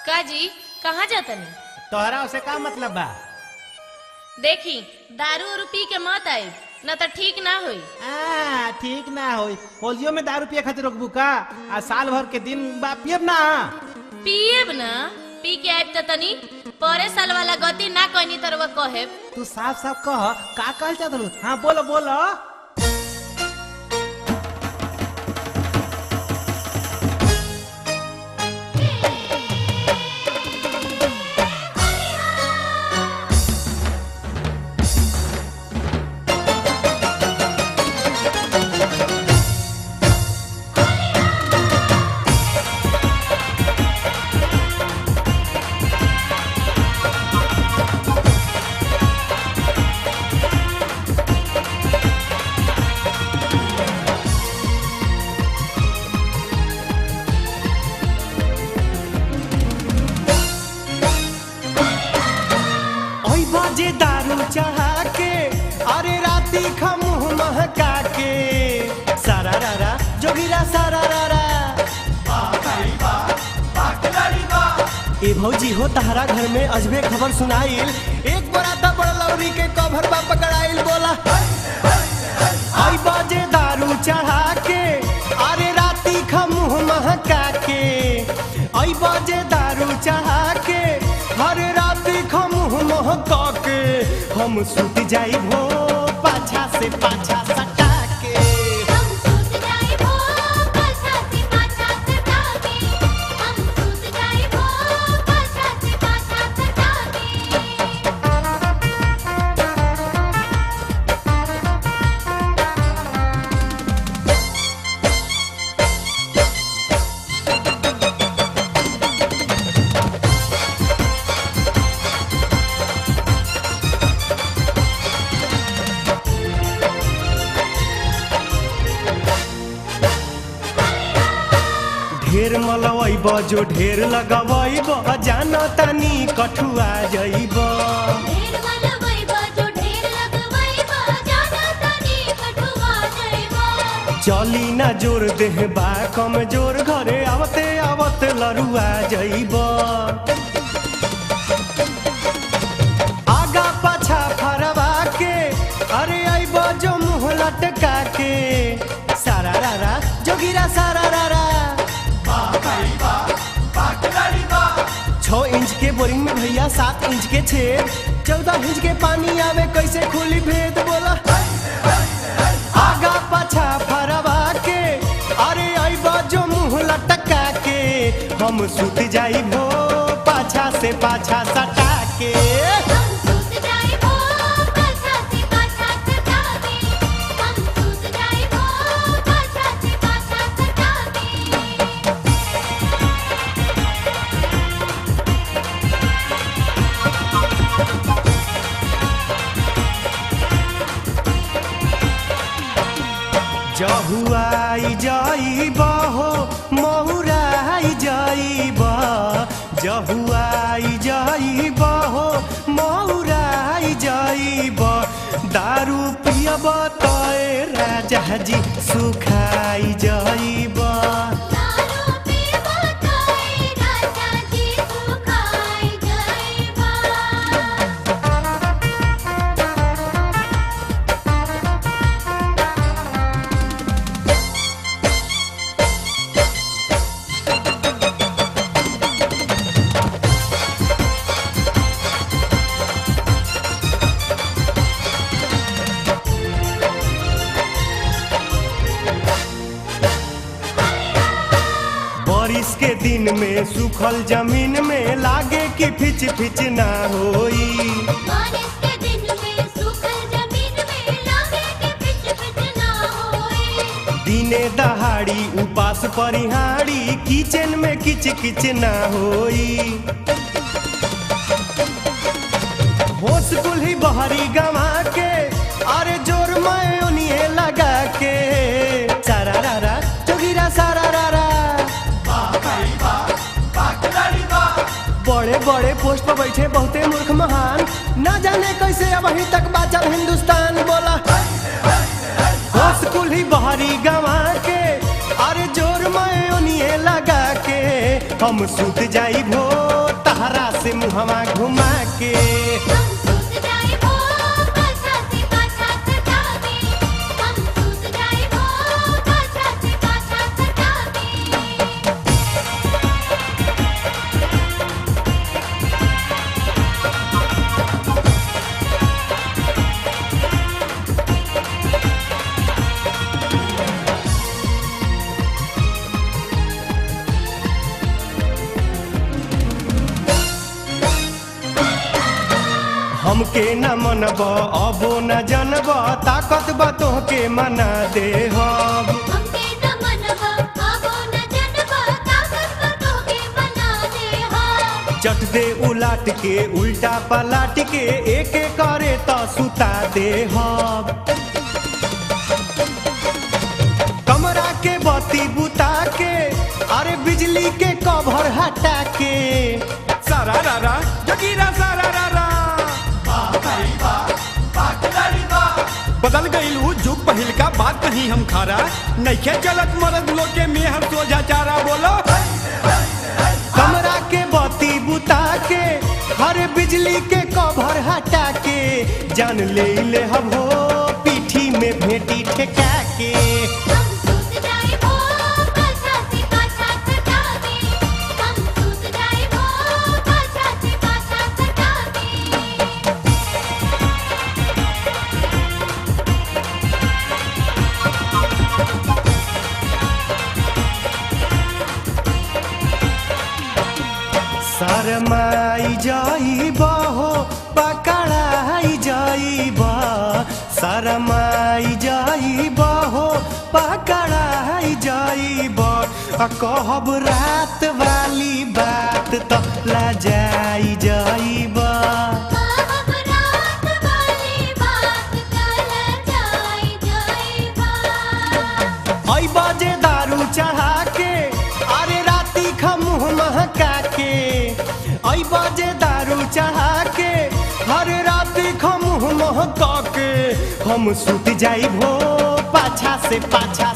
काजी कहाँ जातनी? तोहरा उसे का मतलब बा? देखी दारू उरू पी के मत आए न तो ठीक ना होई। ठीक ना होई। होलियो में दारू पिए खातिर रोकबू का? आ साल भर के दिन बा पियब ना। पिएब ना, पी के आए तो तनी परे साल वाला गति ना कहनी तरवा कहे। तू साफ साफ कह का कहल चाहत? हाँ बोलो बोलो। जे दारू चढ़ा के अरे राती खमुह महका के सारा रारा जोगिरा सारा रारा ए भौजी हो तहरा घर में अजबे खबर सुनाइल। एक बड़ा बड़ लौरी के कभर बा पकड़ाइल। बोला आई बाजे दारू चढ़ा के अरे राती खमुह महका के आई बाजे दारू चढ़ा के हर राती खमुह महका के हम सूत जाई भो पाछा से पाछा सटा के। हम सूत जाई भो पाछा से पाछा सटा के। हम सूत जाई भो पाछा से पाछा सटा के। ढेर मलवैब जो ढेर लगवैब जान तनी कठुआ जइब। ढेर मलवैब जो ढेर लगवैब जाना तनी कठुआ जइब। चली ना जोर देह बा कमजोर घरे आवते आवत लरुआ जइब। आगा पाछा फरवा के अरे आइब जो मुँह लटका के सारा रारा जोगिरा सारा रारा। 6 इंच के बोरिंग में भैया 7 इंच के छेद 14 इंच के पानी आवे कैसे खुली भेद। बोला आगा पाछा फरवा के अरे आइबा जो मुँह लटका के हम सूत जाई भो पाछा से पाछा सटा के। हम सूत जाई भो पाछा से पाछा सटा के। हम सूत जाई भो पाछा से पाछा सटा के। जहुआई जाइबा हो महुराई जाइबा। जहुआई जाइबा हो महुराई जाइबा। दारू पियब तोए राजा जी सुखाई जाइबा। दारू पीब तोए राजा जी सुखाई जइबा। बारिश के दिन में सूखल जमीन में लागे कि फिच फिच ना होई। बारिश के दिन में सूखल जमीन में लागे कि पिच पिच ना होए। दिने दहाड़ी उपास परिहाड़ी किचन में किच किच ना होई। होश कुल्ही बहरी गवा के अरे जोर मैं उन्हें लगा के सारा रारा जोगिरा सारा रारा। बड़े बड़े पोस्ट पर बैठे बहुते मूर्ख महान न जाने कैसे अब अभी तक बाचल हिंदुस्तान। बोला होश कुल्ही बहरी गवा के अरे जोर मैं उन्हें लगा के हम सूत जाई भो मुहवा घुमा के हम सूत जाए वो पाछा से पाछा सतावे हम सूत जाए वो पाछा से पाछा सतावे हमके न मनब अबो न जनब ताकत बा तोहके मना दे हम हमके न मनवा आबो न जनवा ताकत बतो के बना दे हम चट दे उलाट के उल्टा पलाट के एक एक करे तो सुता दे हम कमरा के बत्ती बुता के अरे बिजली के कवर हटा के सारा रारा जगीरा सारा रारा बदल गईल उ जुग पहिल का बात नहीं हम खारा नइखे चलत मरद लोग के मेहर सोझा चारा बोलो कमरा के बत्ती बुता के हर बिजली के कवर हटा के जान ले हम हो पीठी में भेटी ठेका के हम सूत जाए वो पाछा से पाछा सतावे हम सूत जाए वो पाछा से पाछा सतावे शरमाई जाइबा हो पकड़ाई जाइबा शरमाई जाइबा हो पकड़ाई जाइबा आ कहब रात वाली बात तो लजाई जाइबा हम रात वाली बात कल जाए बा आई बाजे दारू चढ़ा के अरे राती खमुह महका के आई बाजे दारू चढ़ा के हर राती खमुह महका के हम सूत जाई भो पाछा से पाछा